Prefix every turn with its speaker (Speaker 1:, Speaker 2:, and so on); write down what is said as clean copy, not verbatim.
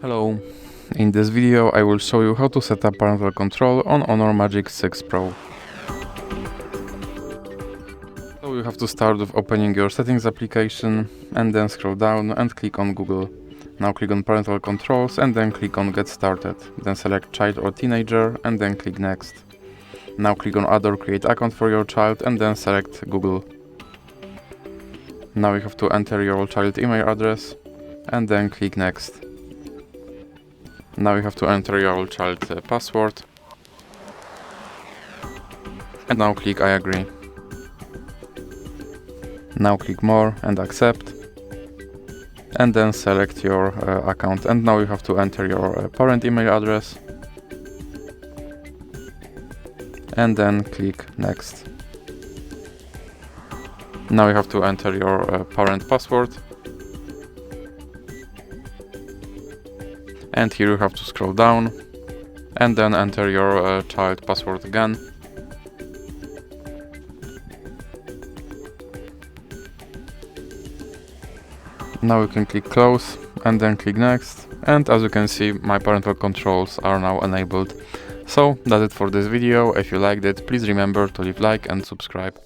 Speaker 1: Hello, in this video I will show you how to set up parental control on HONOR Magic6 Pro. So you have to start with opening your settings application and then scroll down and click on Google. Now click on parental controls and then click on get started. Then select child or teenager and then click next. Now click on add or create account for your child and then select Google. Now you have to enter your child email address and then click next. Now you have to enter your child password and now click I agree. Now click more and accept and then select your account, and now you have to enter your parent email address and then click next. Now you have to enter your parent password. And here you have to scroll down and then enter your child password again. Now you can click close and then click next, and as you can see, my parental controls are now enabled. So that's it for this video. If you liked it, please remember to leave like and subscribe.